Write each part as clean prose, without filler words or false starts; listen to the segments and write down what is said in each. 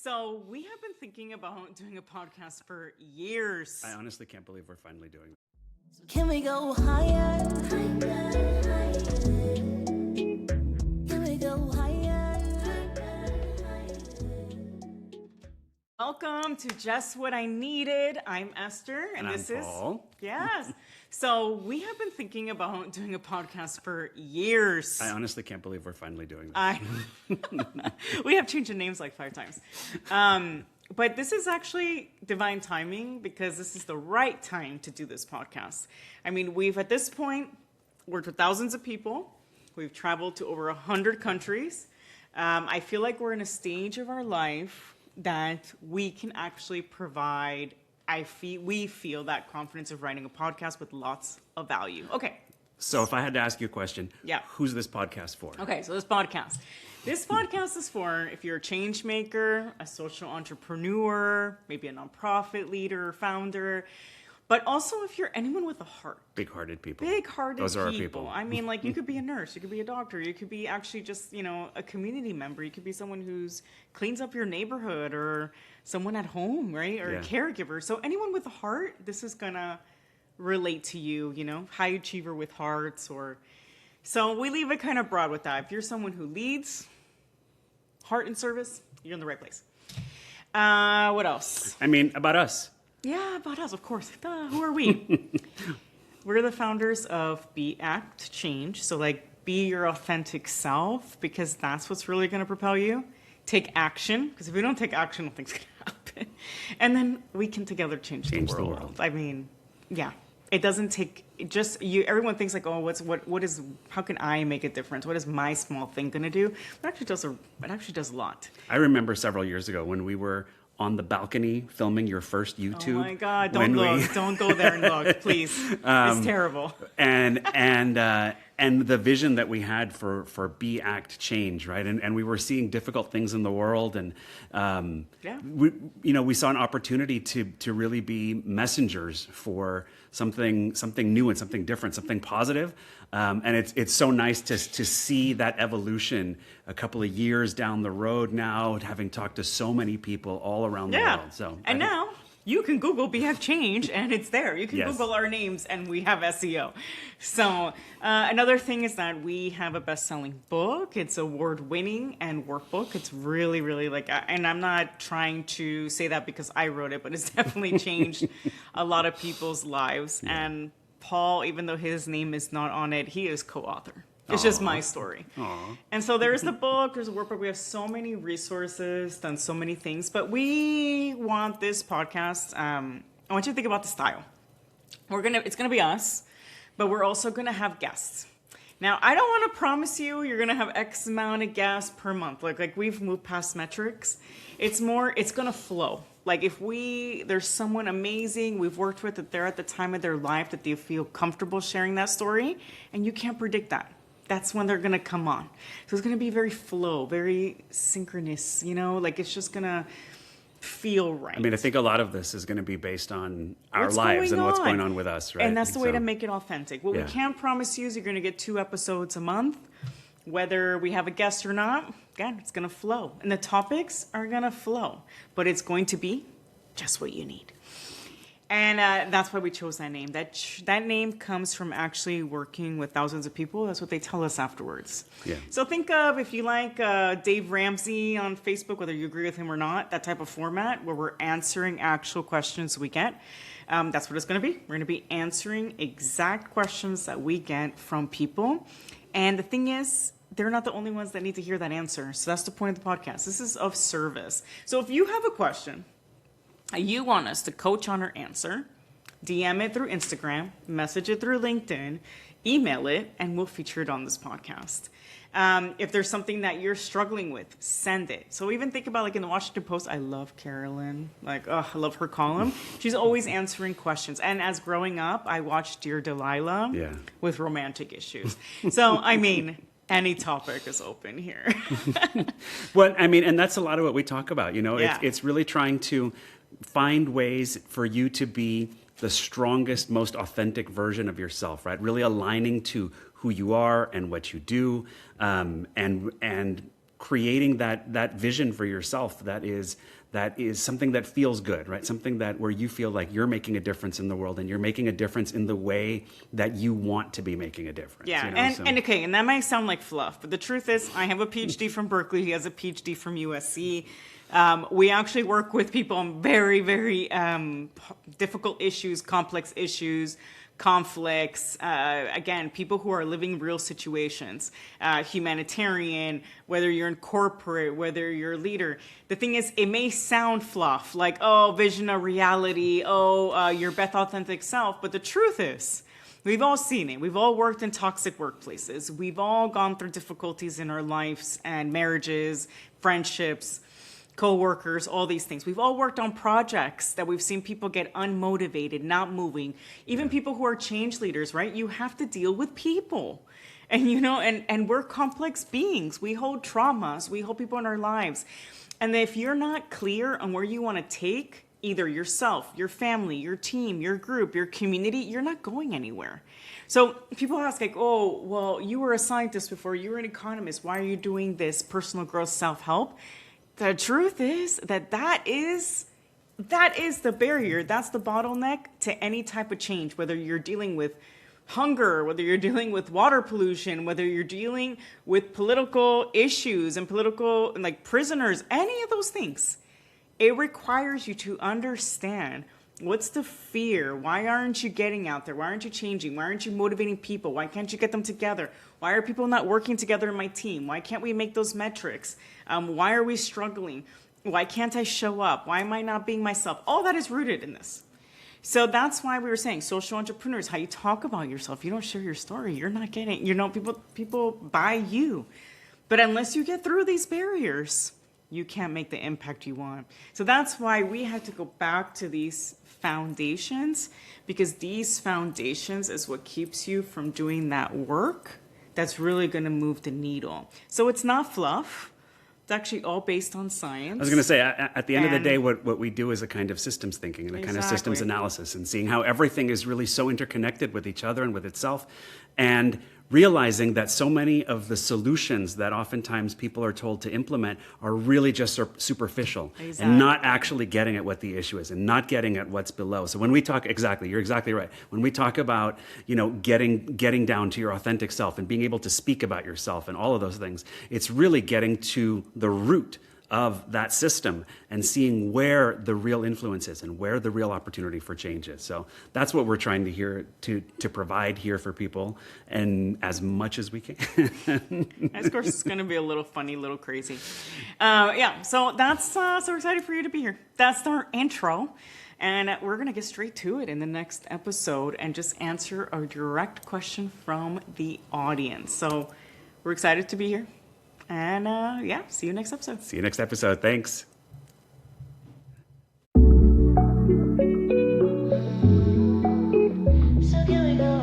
So we have been thinking about doing a podcast for years. I honestly can't believe we're finally doing it. Can we go higher? Can we go higher? Welcome to Just What I Needed. I'm Esther, and this I'm Paul. Yes. So we have been thinking about doing a podcast for years. I honestly can't believe we're finally doing this. We have changed the names like 5 times. But this is actually divine timing because this is the right time to do this podcast. I mean, we've at this point worked with thousands of people. We've traveled to over 100 countries. I feel like we're in a stage of our life that we can actually provide, we feel that confidence of writing a podcast with lots of value. Okay. So if I had to ask you a question, Yeah. who's this podcast for? Okay, so this podcast is for if you're a change maker, a social entrepreneur, maybe a nonprofit leader, founder, but also if you're anyone with a heart. Big-hearted people. Big-hearted Those are our people. I mean, like, you could be a nurse, you could be a doctor, you could be actually just, a community member. You could be someone who's cleans up your neighborhood or someone at home, right? Or Yeah. a caregiver. So anyone with a heart, this is gonna relate to you, high achiever with hearts so we leave it kind of broad with that. If you're someone who leads heart and service, you're in the right place. What else? I mean, about us. Yeah, about us, of course. Who are we? We're the founders of BeActChange. So, be your authentic self, because that's what's really going to propel you. Take action, because if we don't take action, nothing's going to happen. And then we can together change the world. I mean, yeah. It doesn't take just you. Everyone thinks like, oh, how can I make a difference? What is my small thing going to do? It actually does a lot. I remember several years ago when we were on the balcony filming your first YouTube. Oh my God! Don't look. Don't go there and look, please. It's terrible. And the vision that we had for BeActChange, right? And we were seeing difficult things in the world, and we saw an opportunity to really be messengers for something new and something different, something positive. And it's so nice to see that evolution a couple of years down the road now, having talked to so many people all around the world. So now you can Google BeActChange and it's there. You can Google our names and we have SEO. So another thing is that we have a best-selling book. It's award-winning and workbook. It's really, really and I'm not trying to say that because I wrote it, but it's definitely changed a lot of people's lives. Yeah. And Paul, even though his name is not on it, he is co-author. It's just my story. Aww. And so there's the book, there's a workbook. We have so many resources, done so many things. But we want this podcast, I want you to think about the style. It's going to be us, but we're also going to have guests. Now, I don't want to promise you're going to have X amount of guests per month. Like we've moved past metrics. It's going to flow. Like if there's someone amazing we've worked with that they're at the time of their life that they feel comfortable sharing that story, and you can't predict that. That's when they're going to come on. So it's going to be very flow, very synchronous, it's just going to feel right. I mean, I think a lot of this is going to be based on our lives and what's going on with us, right? And that's the way to make it authentic. What we can promise you is you're going to get 2 episodes a month, whether we have a guest or not. Again, it's going to flow. And the topics are going to flow. But it's going to be just what you need. And that's why we chose that name. That name comes from actually working with thousands of people. That's what they tell us afterwards. Yeah. So think of, if you like Dave Ramsey on Facebook, whether you agree with him or not, that type of format where we're answering actual questions we get. That's what it's going to be. We're going to be answering exact questions that we get from people. And the thing is, they're not the only ones that need to hear that answer. So that's the point of the podcast. This is of service. So if you have a question, you want us to coach on or answer, DM it through Instagram, message it through LinkedIn, email it, and we'll feature it on this podcast. If there's something that you're struggling with, send it. So even think about in the Washington Post, I love Carolyn. I love her column. She's always answering questions. And as growing up, I watched Dear Delilah with romantic issues. So, I mean, any topic is open here. Well, I mean, and that's a lot of what we talk about. It's really trying to find ways for you to be the strongest, most authentic version of yourself, right? Really aligning to who you are and what you do, and creating that vision for yourself that is something that feels good, right? Something that where you feel like you're making a difference in the world and you're making a difference in the way that you want to be making a difference. Yeah, you know? and that might sound like fluff, but the truth is I have a PhD from Berkeley. He has a PhD from USC. We actually work with people on very, very difficult issues, complex issues, conflicts, again, people who are living real situations, humanitarian, whether you're in corporate, whether you're a leader. The thing is, it may sound fluff, like, oh, vision of reality, your best authentic self, but the truth is, we've all seen it. We've all worked in toxic workplaces. We've all gone through difficulties in our lives and marriages, friendships, co-workers, all these things. We've all worked on projects that we've seen people get unmotivated, not moving. Even people who are change leaders, right? You have to deal with people. And, and we're complex beings. We hold traumas. We hold people in our lives. And if you're not clear on where you want to take either yourself, your family, your team, your group, your community, you're not going anywhere. So people ask like, oh, well, you were a scientist before, you were an economist. Why are you doing this personal growth, self-help? The truth is that is the barrier. That's the bottleneck to any type of change, whether you're dealing with hunger, whether you're dealing with water pollution, whether you're dealing with political issues and political, like prisoners, any of those things. It requires you to understand what's the fear. Why aren't you getting out there? Why aren't you changing? Why aren't you motivating people? Why can't you get them together? Why are people not working together in my team? Why can't we make those metrics? Why are we struggling? Why can't I show up? Why am I not being myself? All that is rooted in this. So that's why we were saying social entrepreneurs, how you talk about yourself. You don't share your story. You're not getting, people buy you. But unless you get through these barriers, you can't make the impact you want. So that's why we had to go back to these foundations, because these foundations is what keeps you from doing that work that's really going to move the needle. So it's not fluff. It's actually all based on science. I was going to say, at the end of the day, what we do is a kind of systems thinking and a kind of systems Exactly. analysis, and seeing how everything is really so interconnected with each other and with itself, and realizing that so many of the solutions that oftentimes people are told to implement are really just superficial Exactly. and not actually getting at what the issue is and not getting at what's below. So when we talk, you're exactly right. When we talk about, getting down to your authentic self and being able to speak about yourself and all of those things, it's really getting to the root of that system and seeing where the real influence is and where the real opportunity for change is. So that's what we're trying to provide here for people, and as much as we can. Of course, it's going to be a little funny, a little crazy. So that's so excited for you to be here. That's our intro. And we're going to get straight to it in the next episode and just answer a direct question from the audience. So we're excited to be here. And see you next episode. See you next episode. Thanks. So here we go.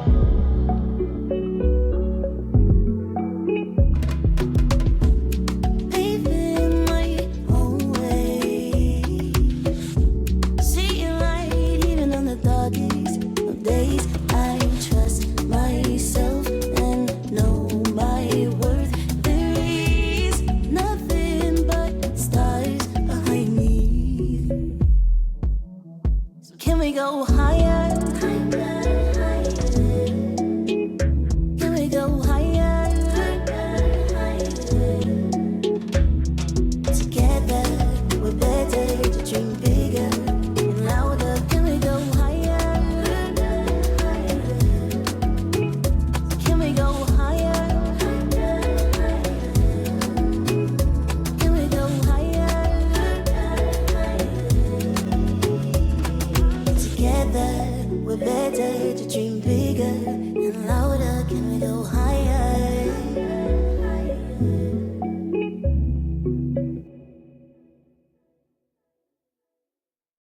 Paving my own way. Seeing light even on the darkest of days. I trust myself and know my worth. There is nothing but stars behind me. So can we go higher?